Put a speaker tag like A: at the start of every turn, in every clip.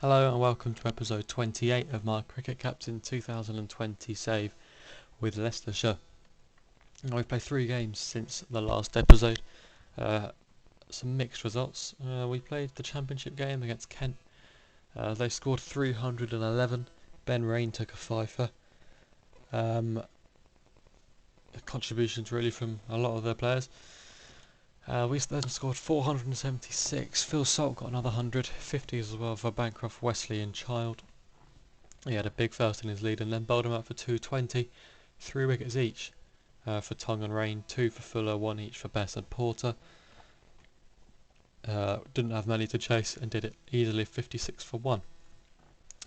A: Hello and welcome to episode 28 of my Cricket Captain 2020 save with Leicestershire. Now we've played 3 games since the last episode, some mixed results. We played the championship game against Kent. They scored 311, Ben Rain took a fifer. Contributions really from a lot of their players. We then scored 476, Phil Salt got another 100, 50s as well for Bancroft, Wesley and Child. He had a big first in his lead and then bowled him out for 220, 3 wickets each for Tongue and Rain, 2 for Fuller, 1 each for Bess and Porter. Didn't have many to chase and did it easily, 56 for 1.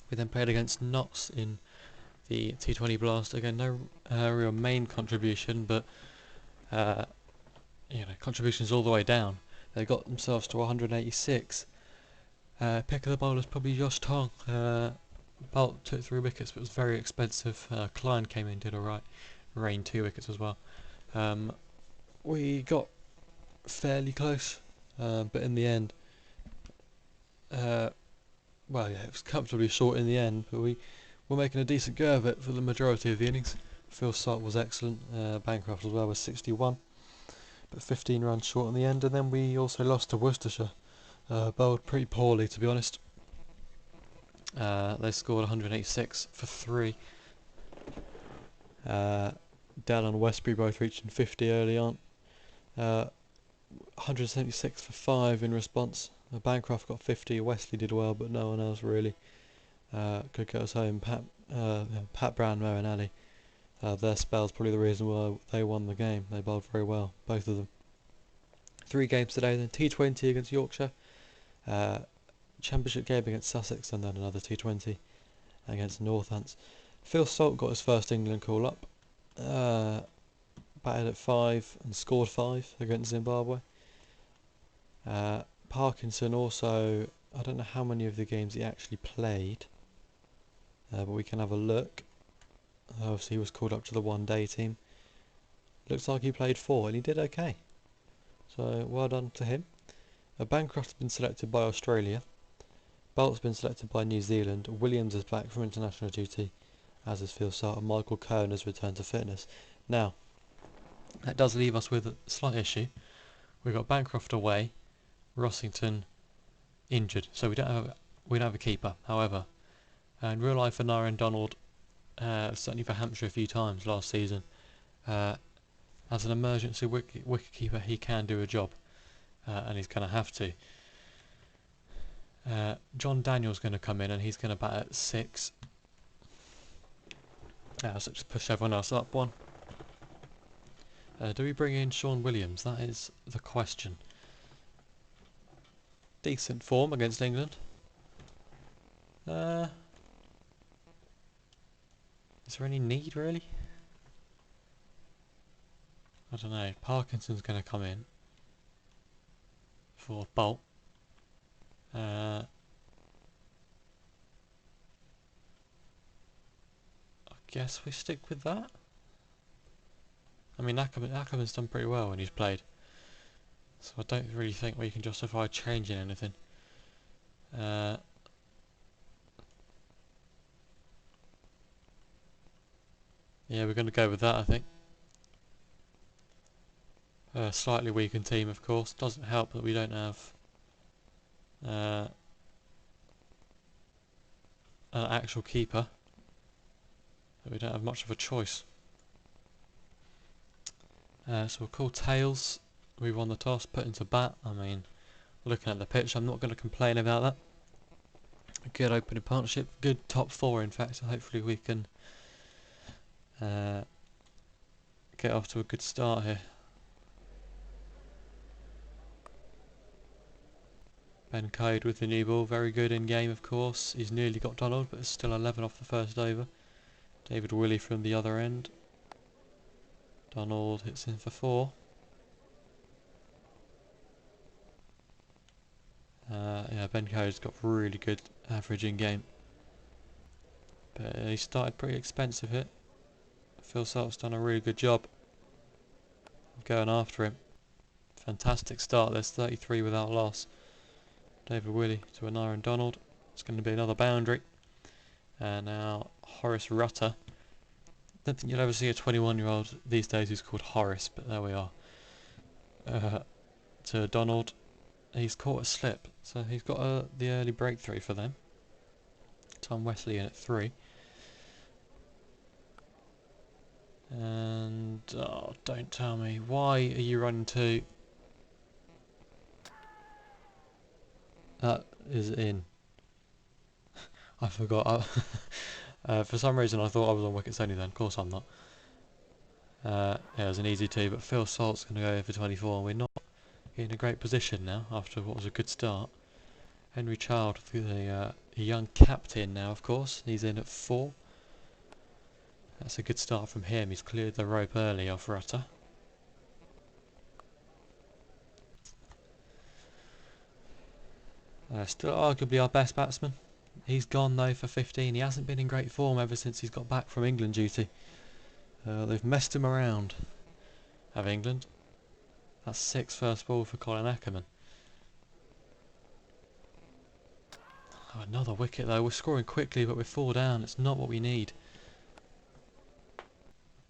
A: We then played against Notts in the T20 Blast. Again, no real main contribution, but contributions all the way down. They got themselves to 186. Pick of the bowlers probably Josh Tong. Bolt took 3 wickets, but it was very expensive. Klein came in, did alright. Rain 2 wickets as well. We got fairly close, but in the end, it was comfortably short in the end, but we were making a decent go of it for the majority of the innings. Phil Salt was excellent, Bancroft as well was 61, but 15 runs short in the end, and then we also lost to Worcestershire. Bowled pretty poorly, to be honest. They scored 186 for 3. Dell and Westbury both reaching 50 early on. 176 for 5 in response. Bancroft got 50, Wesley did well, but no one else really could get us home. Pat Brown, Mo and Ali, their spell's probably the reason why they won the game. They bowled very well, both of them. 3 games today, then T20 against Yorkshire, Championship game against Sussex, and then another T20 against Northants. Phil Salt got his first England call up, batted at 5 and scored 5 against Zimbabwe. Parkinson also, I don't know how many of the games he actually played, but we can have a look. Obviously he was called up to the one-day team. Looks like he played 4 and he did okay, so well done to him. Bancroft's been selected by Australia. Bolt's been selected by New Zealand. Williams is back from international duty, as is Phil Salt, and Michael Cohen has returned to fitness. Now, that does leave us with a slight issue. We've got Bancroft away, Rossington injured, so we don't have a keeper. However, in real life, Anara and Donald, certainly for Hampshire a few times last season, as an emergency wicket keeper, he can do a job, and he's going to have to. John Daniel's going to come in and he's going to bat at 6. So just push everyone else up 1. Do we bring in Sean Williams? That is the question. Decent form against England. Is there any need really? I don't know. Parkinson's going to come in for Bolt. I guess we stick with that. I mean, Ackerman's done pretty well when he's played, so I don't really think we can justify changing anything. Yeah, we're going to go with that, I think. Slightly weakened team, of course. Doesn't help that we don't have an actual keeper. But we don't have much of a choice. So we'll call tails. We won the toss, put into bat. I mean, looking at the pitch, I'm not going to complain about that. A good opening partnership, good top 4 in fact, so hopefully we can get off to a good start here. Ben Code with the new ball, very good in game of course. He's nearly got Donald, but it's still 11 off the first over. David Willey from the other end. Donald hits in for 4. Ben Code's got really good average in game, but he started pretty expensive here. Phil Salt's done a really good job of going after him. Fantastic start, there's 33 without loss. David Willey to Anara and Donald. It's going to be another boundary. And now Horace Rutter. Don't think you'll ever see a 21-year-old these days who's called Horace, but there we are. To Donald. He's caught a slip, so he's got the early breakthrough for them. Tom Wesley in at 3. And, oh, don't tell me. Why are you running 2? That is in. I forgot. For some reason I thought I was on wickets only then. Of course I'm not. Yeah, it was an easy 2, but Phil Salt's going to go over 24, and we're not in a great position now after what was a good start. Henry Child, the young captain now, of course. He's in at 4. That's a good start from him. He's cleared the rope early off Rutter. Still arguably our best batsman. He's gone though for 15. He hasn't been in great form ever since he's got back from England duty. They've messed him around, have England. That's 6 first ball for Colin Ackerman. Oh, another wicket though. We're scoring quickly, but we're 4 down. It's not what we need.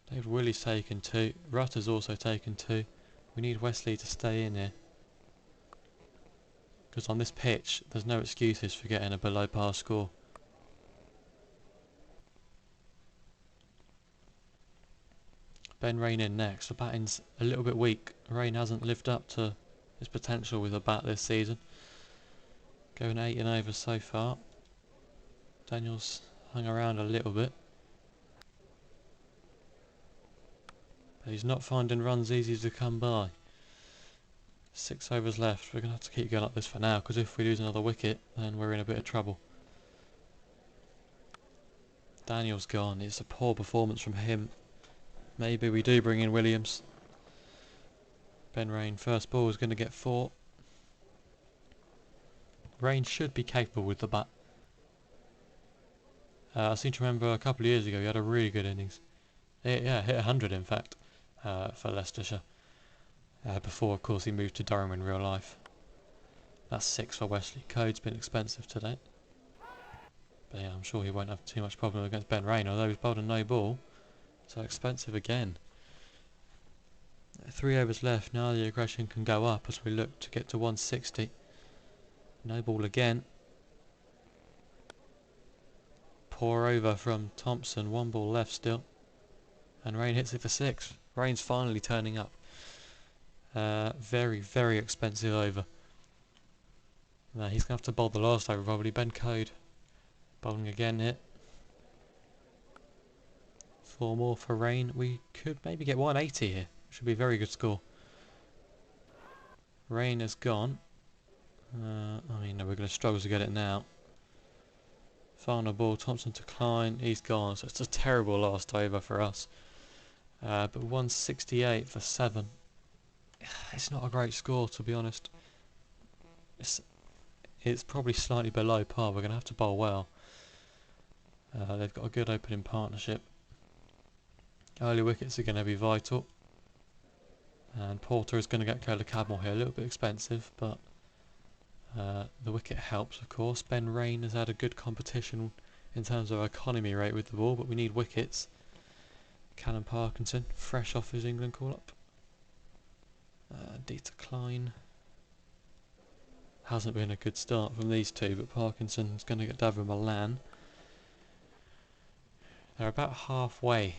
A: David Willey's taken 2. Rutter's also taken 2. We need Wesley to stay in here. Because on this pitch, there's no excuses for getting a below par score. Ben Rain in next. The batting's a little bit weak. Rain hasn't lived up to his potential with a bat this season. Going 8 and over so far. Daniel's hung around a little bit. But he's not finding runs easy to come by. 6 overs left. We're going to have to keep going like this for now, because if we lose another wicket, then we're in a bit of trouble. Daniel's gone. It's a poor performance from him. Maybe we do bring in Williams. Ben Rain, first ball, is going to get 4. Rain should be capable with the bat. I seem to remember a couple of years ago he had a really good innings. Hit 100 in fact, for Leicestershire. Before, of course, he moved to Durham in real life. That's 6 for Wesley. Code's been expensive today. But yeah, I'm sure he won't have too much problem against Ben Rain, although he's bowled a no ball. So expensive again. 3 overs left. Now the aggression can go up as we look to get to 160. No ball again. Poor over from Thompson. 1 ball left still. And Rain hits it for 6. Rain's finally turning up. Very, very expensive over. He's going to have to bowl the last over probably. Ben Code bowling again here. 4 more for Rain. We could maybe get 180 here. Should be a very good score. Rain has gone. I mean, no, we're going to struggle to get it now. Final ball, Thompson to Klein. He's gone. So it's a terrible last over for us. But 168 for 7. It's not a great score, to be honest. It's probably slightly below par. We're going to have to bowl well. They've got a good opening partnership. Early wickets are going to be vital. And Porter is going to get Cola Cadmore here. A little bit expensive, but the wicket helps, of course. Ben Rain has had a good competition in terms of economy rate with the ball, but we need wickets. Callum Parkinson, fresh off his England call-up. Dieter Klein. Hasn't been a good start from these two, but Parkinson's going to get Davin Milan. They're about halfway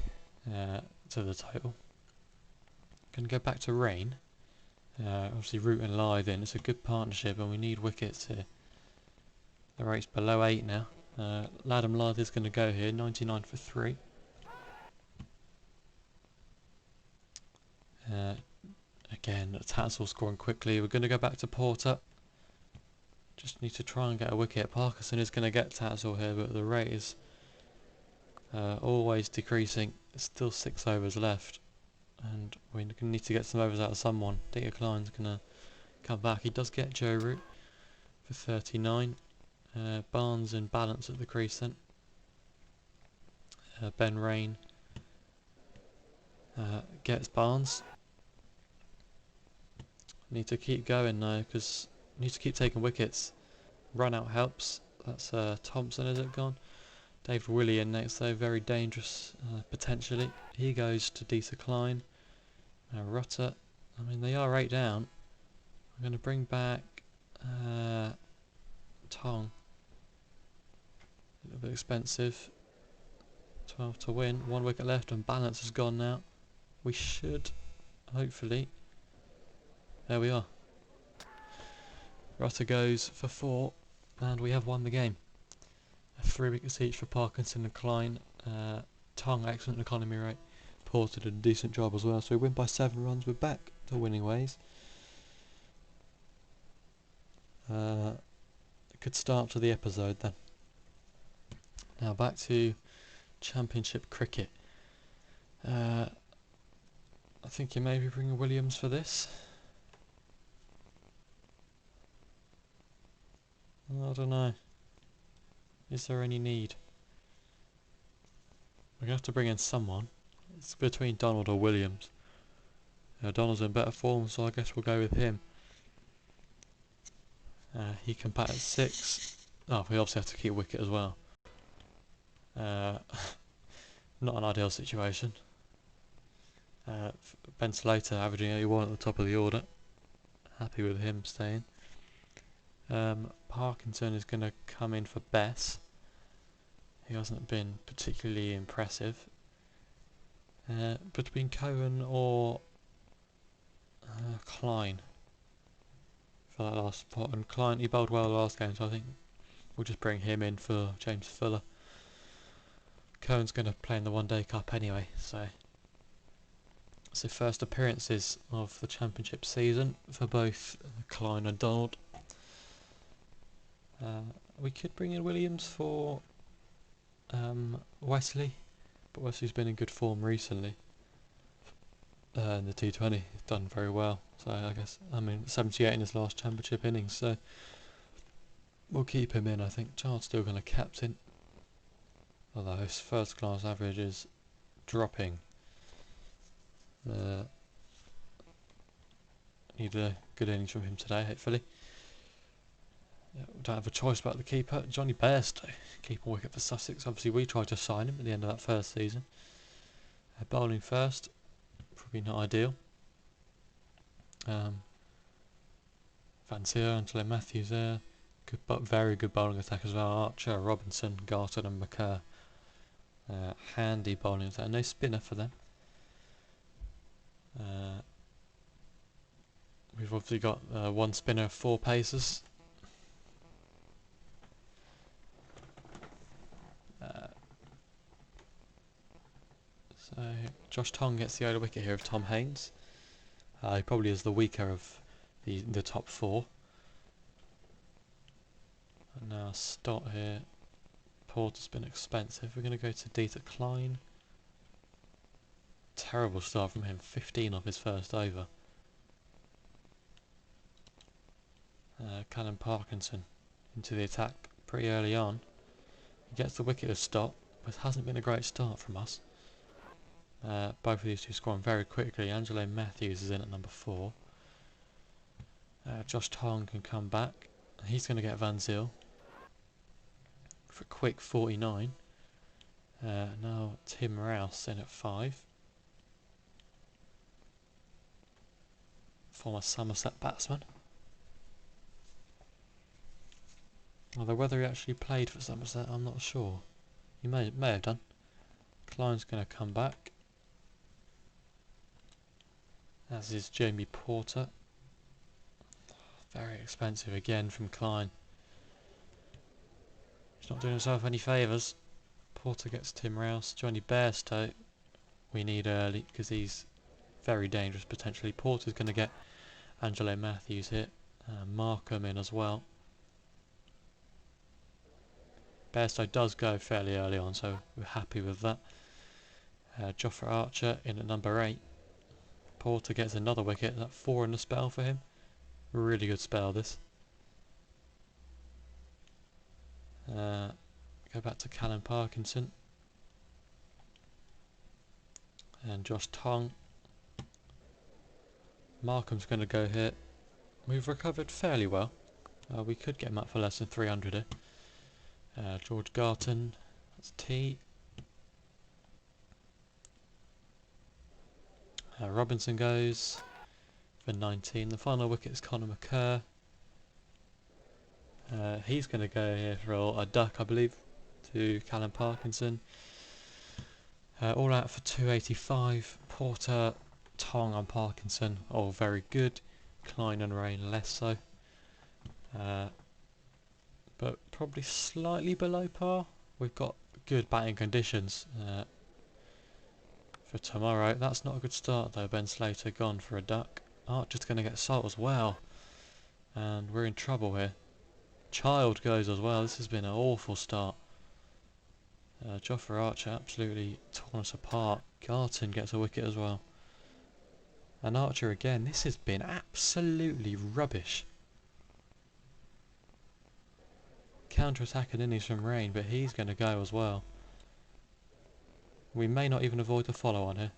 A: to the total. Going to go back to Rain. Obviously Root and Lythe in. It's a good partnership and we need wickets here. The rate's below 8 now. Ladham Lythe is going to go here. 99 for 3. Again, Tatzel scoring quickly. We're going to go back to Porter. Just need to try and get a wicket. Parkinson is going to get Tatzel here, but the rate is always decreasing. There's still 6 overs left. And we need to get some overs out of someone. Dieter Klein's going to come back. He does get Joe Root for 39. Barnes in balance at the crease then. Ben Rain gets Barnes. Need to keep going now because need to keep taking wickets. Run out helps. That's Thompson, is it gone? David Willey in next though, very dangerous potentially. He goes to decline. Rutter, I mean they are 8 down. I'm going to bring back Tong. A little bit expensive. 12 to win, 1 wicket left and balance has gone now. We should, hopefully, there we are. Rutter goes for 4 and we have won the game. 3 wickets each for Parkinson and Klein. Tong, excellent economy rate. Porter did a decent job as well, so we win by 7 runs. We're back to winning ways. A good start to the episode then. Now back to Championship cricket. I think you maybe bring Williams for this. I don't know. Is there any need? We're going to have to bring in someone. It's between Donald or Williams. Donald's in better form, so I guess we'll go with him. He can bat at 6. Oh, we obviously have to keep wicket as well. Not an ideal situation. Ben Slater averaging 81 at the top of the order. Happy with him staying. Parkinson is going to come in for Bess. He hasn't been particularly impressive. Between Cohen or Klein for that last spot, and Klein, he bowled well last game, so I think we'll just bring him in for James Fuller. Cohen's going to play in the One Day Cup anyway, so first appearances of the Championship season for both Klein and Donald. We could bring in Williams for Wesley, but Wesley's been in good form recently. In the T20, he's done very well. So I guess, 78 in his last Championship innings, so we'll keep him in. I think Child's still going to captain, although his first class average is dropping. Need a good innings from him today, hopefully. Yeah, we don't have a choice about the keeper. Johnny Bairstow, keeper wicket for Sussex. Obviously we tried to sign him at the end of that first season. Bowling first, probably not ideal. Vanzier, Angelo Matthews there. Good, very good bowling attack as well. Archer, Robinson, Garton and McCurr. Handy bowling attack. No spinner for them. We've obviously got 1 spinner, 4 pacers. So Josh Tong gets the only wicket here of Tom Haynes. He probably is the weaker of the top 4. And now Stott here. Porter's been expensive. We're going to go to D to Klein. Terrible start from him. 15 off his first over. Callum Parkinson into the attack pretty early on. He gets the wicket of Stott, but it hasn't been a great start from us. Both of these two scoring very quickly. Angelo Matthews is in at number 4. Josh Tong can come back. He's going to get Van Zyl for a quick 49. Now Tim Rouse in at 5. Former Somerset batsman. Although whether he actually played for Somerset, I'm not sure. He may have done. Klein's going to come back, as is Jamie Porter. Very expensive again from Klein. He's not doing himself any favours. Porter gets Tim Rouse. Johnny Bairstow we need early because he's very dangerous potentially. Porter's going to get Angelo Matthews hit. Markham in as well. Bairstow does go fairly early on, so we're happy with that. Jofra Archer in at number 8. Porter gets another wicket. That's 4 in the spell for him. Really good spell this. Go back to Callum Parkinson. And Josh Tong. Markham's going to go here. We've recovered fairly well. We could get him up for less than 300 here. George Garton, that's T. Robinson goes for 19. The final wicket is Conor McCurr. He's going to go here for a duck, I believe, to Callum Parkinson. All out for 285. Porter, Tong and Parkinson, all very good. Klein and Rain less so. But probably slightly below par. We've got good batting conditions for tomorrow. That's not a good start though. Ben Slater gone for a duck. Archer's going to get salt as well. And we're in trouble here. Child goes as well. This has been an awful start. Jofra Archer absolutely torn us apart. Garton gets a wicket as well. And Archer again. This has been absolutely rubbish. Counter-attacking innings from Rain, but he's going to go as well. We may not even avoid the follow-on here.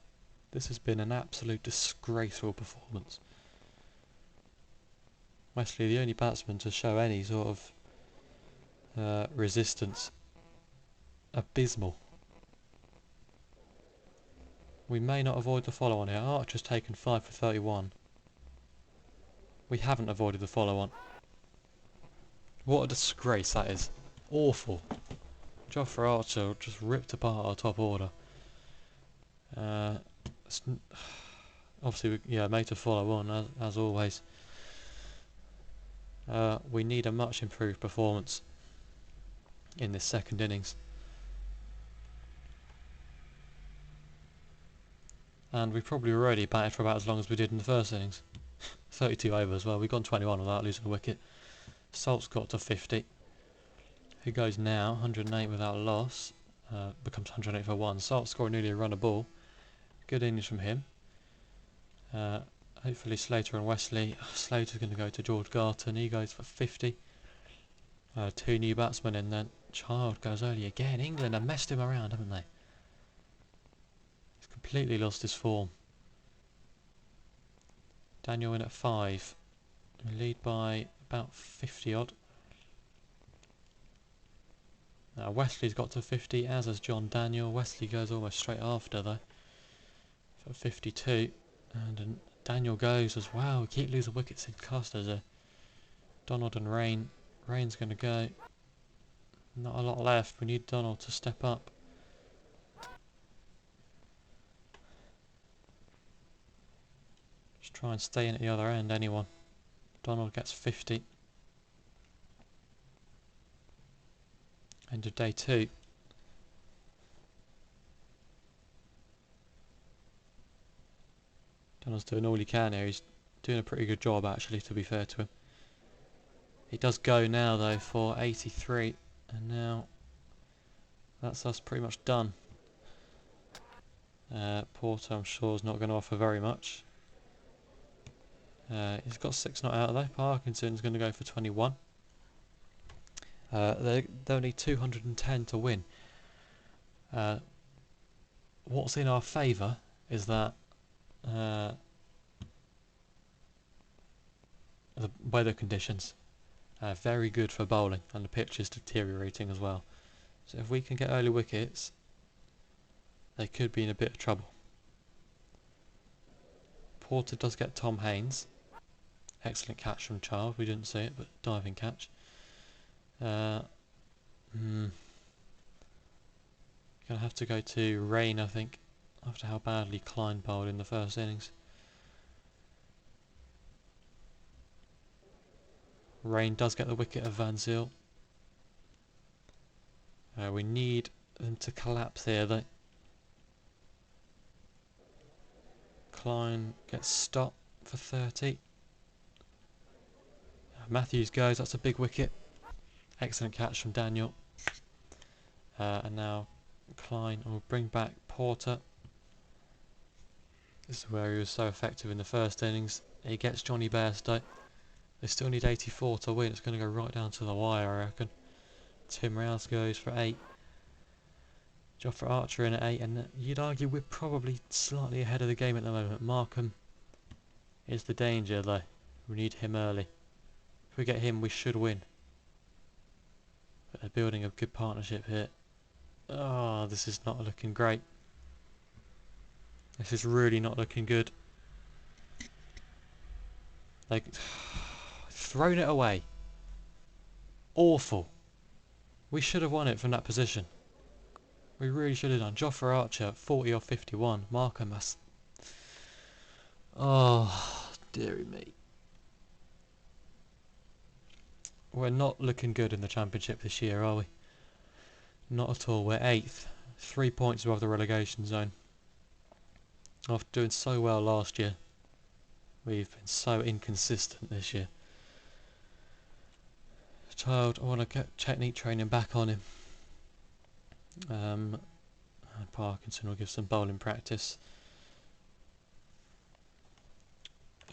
A: This has been an absolute disgraceful performance. Wesley, the only batsman to show any sort of resistance. Abysmal. We may not avoid the follow-on here. Archer's taken 5 for 31. We haven't avoided the follow-on. What a disgrace that is. Awful. Jofra Archer just ripped apart our top order. Obviously, made to follow on as always. We need a much improved performance in this second innings. And we probably already batted for about as long as we did in the first innings. 32 overs. Well, we've gone 21 without losing a wicket. Salt's got to 50. Who goes now? 108 without a loss. Becomes 108 for 1. Salt scoring nearly a run a ball. Good innings from him. Hopefully Slater and Wesley. Slater's going to go to George Garton. He goes for 50. 2 new batsmen in then. Child goes early again. England have messed him around, haven't they? He's completely lost his form. Daniel in at 5. We lead by about 50 odd. Wesley's got to 50, as has John Daniel. Wesley goes almost straight after though, for 52, and Daniel goes as well. We keep losing wickets in clusters there. Donald and Rain. Rain's going to go. Not a lot left. We need Donald to step up. Just try and stay in at the other end, anyone. Donald gets 50. End of day 2. Donald's doing all he can here. He's doing a pretty good job actually, to be fair to him. He does go now though for 83, and now that's us pretty much done. Porter I'm sure is not going to offer very much. He's got 6 not out though. Parkinson's going to go for 21. They'll need 210 to win. What's in our favour is that the weather conditions are very good for bowling, and the pitch is deteriorating as well. So if we can get early wickets, they could be in a bit of trouble. Porter does get Tom Haynes. Excellent catch from Child. We didn't see it, but diving catch. Gonna have to go to Rain, I think, after how badly Klein bowled in the first innings. Rain does get the wicket of Van Zyl. We need them to collapse here though. Klein gets stopped for 30. Matthews goes, that's a big wicket. Excellent catch from Daniel. And now Klein will bring back Porter. This is where he was so effective in the first innings. He gets Johnny Bairstow. They still need 84 to win. It's going to go right down to the wire, I reckon. Tim Rouse goes for 8. Jofra Archer in at 8. And you'd argue we're probably slightly ahead of the game at the moment. Markham is the danger though. We need him early. If we get him, we should win. But they're building a good partnership here. Oh, this is not looking great. This is really not looking good. Like, thrown it away. Awful. We should have won it from that position. We really should have done. Jofra Archer, 40 or 51. Markham, that's... Oh, dearie me. We're not looking good in the Championship this year, are we? Not at all. We're 8th. 3 points above the relegation zone. After doing so well last year, we've been so inconsistent this year. Child, I want to get technique training back on him. Parkinson will give some bowling practice.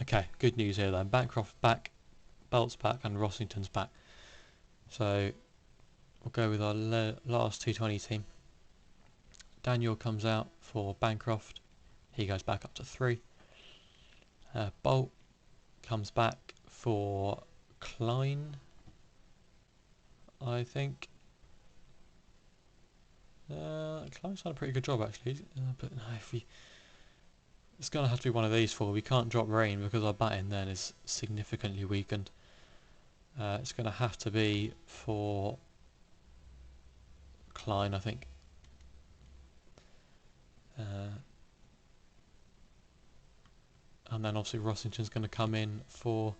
A: Okay, good news here then. Bancroft back, Belt's back, and Rossington's back. So we'll go with our last T20 team. Daniel comes out for Bancroft. He goes back up to 3. Bolt comes back for Klein, I think. Klein's done a pretty good job actually, but no, it's going to have to be one of these 4. We can't drop Rain because our batting then is significantly weakened. It's going to have to be for Klein, I think. And then obviously Rossington's going to come in for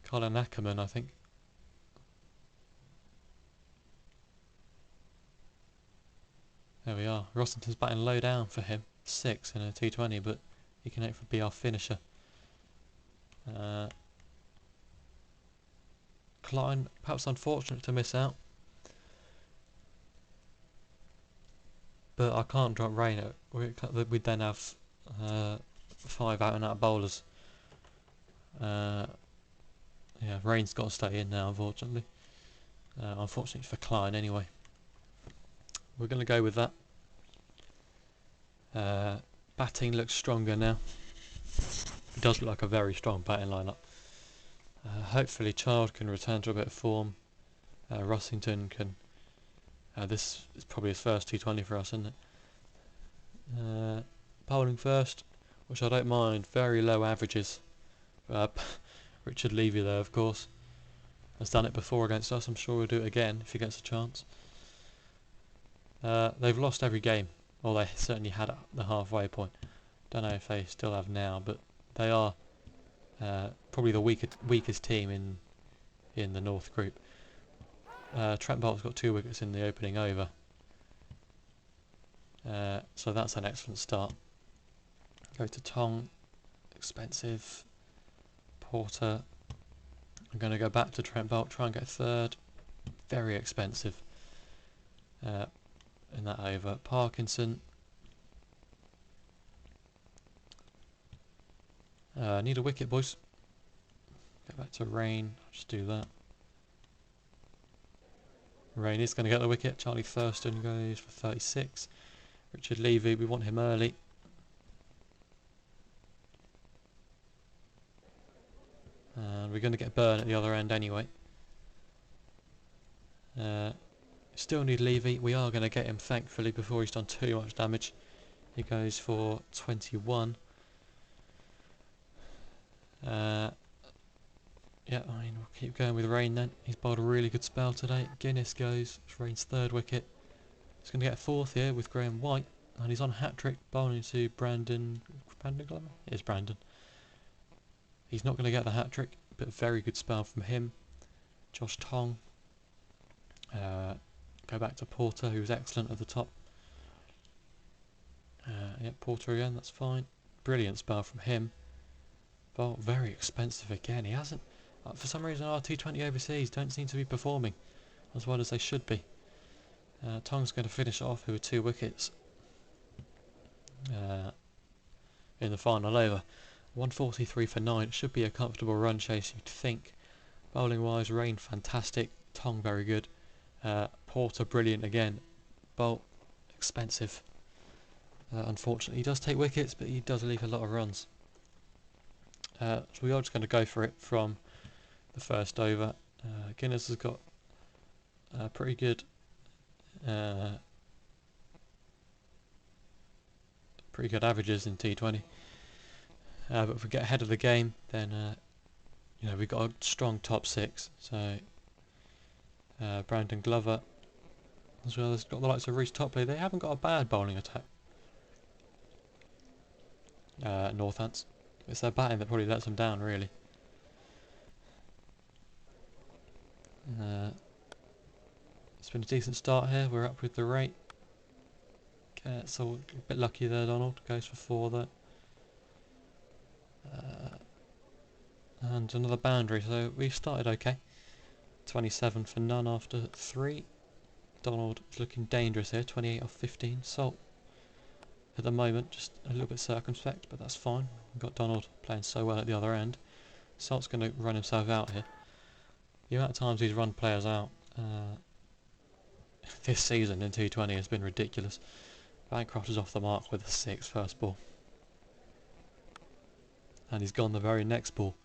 A: Colin Ackerman, I think. There we are. Rossington's batting low down for him. 6 in a T20, but he can hopefully be our finisher. Klein, perhaps unfortunate to miss out. But I can't drop Rain. We'd then have 5 out and out bowlers. Yeah, Rain's got to stay in now, unfortunately. Unfortunately for Klein, anyway. We're going to go with that. Batting looks stronger now. It does look like a very strong batting lineup. Hopefully Child can return to a bit of form. Rossington can... this is probably his first T20 for us, isn't it? Bowling first, which I don't mind. Very low averages. Richard Levy there, of course. Has done it before against us. I'm sure he'll do it again if he gets a chance. They've lost every game. Well, they certainly had at the halfway point. Don't know if they still have now, but they are probably the weakest team in the North Group. Trent Bolt's got 2 wickets in the opening over. So that's an excellent start. Go to Tong. Expensive. Porter. I'm going to go back to Trent Bolt, try and get 3rd. Very expensive. In that over. Parkinson. Need a wicket, boys. Go back to Rain. I'll just do that. Rain is going to get the wicket. Charlie Thurston goes for 36. Richard Levy, we want him early. And we're going to get Byrne at the other end anyway. Still need Levy. We are going to get him, thankfully, before he's done too much damage. He goes for 21. Yeah, I mean, we'll keep going with Rain then. He's bowled a really good spell today. Guinness goes. It's Rain's 3rd wicket. He's going to get 4th here with Graham White. And he's on hat-trick, bowling to Brandon... Brandon Glover? It is Brandon. He's not going to get the hat-trick, but a very good spell from him. Josh Tong. Go back to Porter, who was excellent at the top. Yeah, Porter again, that's fine. Brilliant spell from him. But very expensive again. He hasn't... for some reason our T20 overseas don't seem to be performing as well as they should be. Tong's going to finish it off with 2 wickets in the final over. 143 for 9. It should be a comfortable run chase, you'd think. Bowling wise, Rain fantastic. Tong very good. Porter brilliant again. Bolt expensive. Unfortunately, he does take wickets, but he does leave a lot of runs. So we are just going to go for it from the first over. Guinness has got pretty good. Pretty good averages in T20. But if we get ahead of the game, then you know, we've got a strong top six. So Brandon Glover, as well as got the likes of Reece Topley. They haven't got a bad bowling attack. Northants. It's their batting that probably lets them down, really. It's been a decent start here. We're up with the rate. Okay, so a bit lucky there. Donald goes for 4 there. And another boundary, so we've started okay. 27 for none after 3. Donald is looking dangerous here, 28 off 15. Salt at the moment just a little bit circumspect, but that's fine. We've got Donald playing so well at the other end. Salt's going to run himself out here. The amount of times he's run players out this season in T20 has been ridiculous. Bancroft is off the mark with a 6 first ball. And he's gone the very next ball.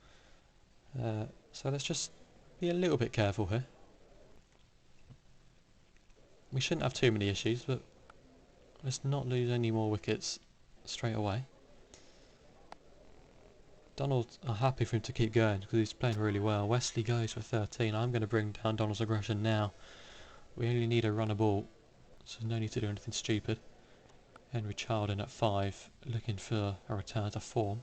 A: So let's just be a little bit careful here. We shouldn't have too many issues, but let's not lose any more wickets straight away. Donald, I'm happy for him to keep going because he's playing really well. Wesley goes for 13. I'm going to bring down Donald's aggression now. We only need a run a ball, so there's no need to do anything stupid. Henry Child in at 5, looking for a return to form.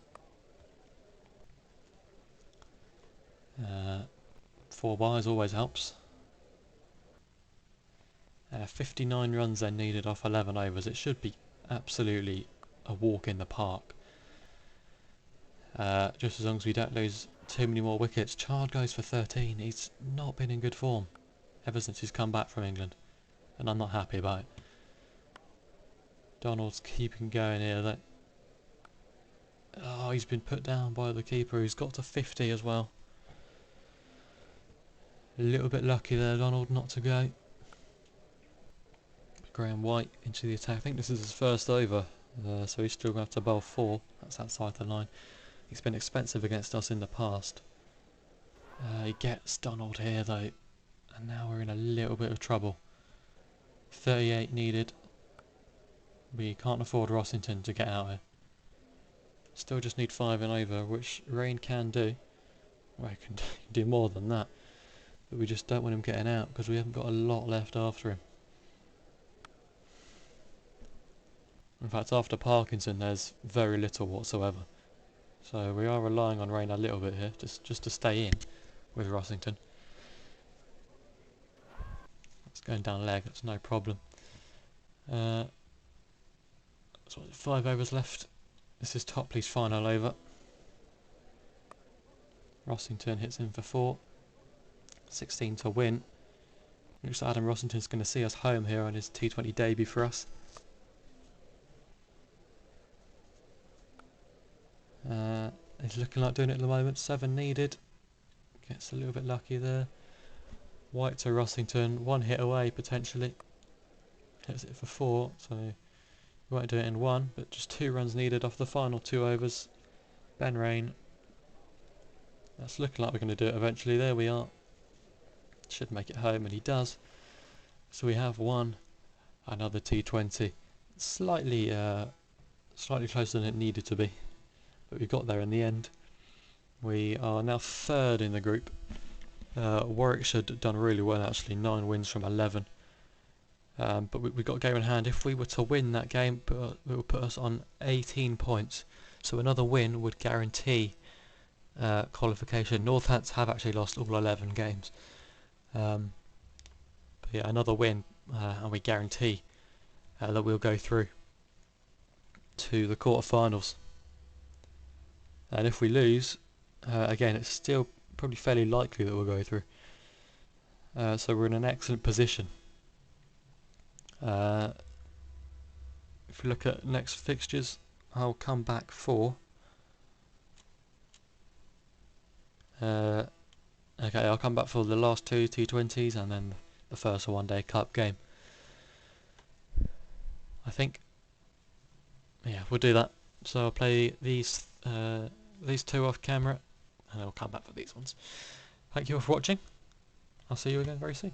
A: 4 byes always helps. 59 runs then needed off 11 overs. It should be absolutely a walk in the park. Just as long as we don't lose too many more wickets. Child goes for 13. He's not been in good form ever since he's come back from England, and I'm not happy about it. Donald's keeping going here. That he's been put down by the keeper. He's got to 50 as well. A little bit lucky there, Donald, not to go. Graham White into the attack. I think this is his first over, so he's still going to have to bowl 4. That's outside the line. He's been expensive against us in the past. He gets Donald here though, and now we're in a little bit of trouble. 38 needed. We can't afford Rossington to get out here. Still just need 5 and over, which Rain can do. Well, he can do more than that. But we just don't want him getting out because we haven't got a lot left after him. In fact, after Parkinson there's very little whatsoever. So we are relying on Rain a little bit here, just to stay in with Rossington. It's going down leg, that's no problem. So 5 overs left. This is Topley's final over. Rossington hits in for 4. 16 to win. Looks like Adam Rossington's going to see us home here on his T20 debut for us. He's looking like doing it at the moment. 7 needed. Gets a little bit lucky there. White to Rossington. 1 hit away potentially. Hits it for 4, so he won't do it in 1, but just 2 runs needed off the final 2 overs. Ben Rain. That's looking like we're going to do it eventually. There we are. Should make it home, and he does. So we have won another T20. Slightly closer than it needed to be, but we got there in the end. We are now 3rd in the group. Warwickshire done really well actually, 9 wins from 11. But we got a game in hand. If we were to win that game, it would put us on 18 points. So another win would guarantee qualification. Northants have actually lost all 11 games. But yeah, another win and we guarantee that we'll go through to the quarterfinals. And if we lose, again, it's still probably fairly likely that we'll go through. So we're in an excellent position. If we look at next fixtures, I'll come back for I'll come back for the last 2 T20s and then the first One Day Cup game. I think, yeah, we'll do that. So I'll play these 2 off camera, and I'll come back for these ones. Thank you all for watching. I'll see you again very soon.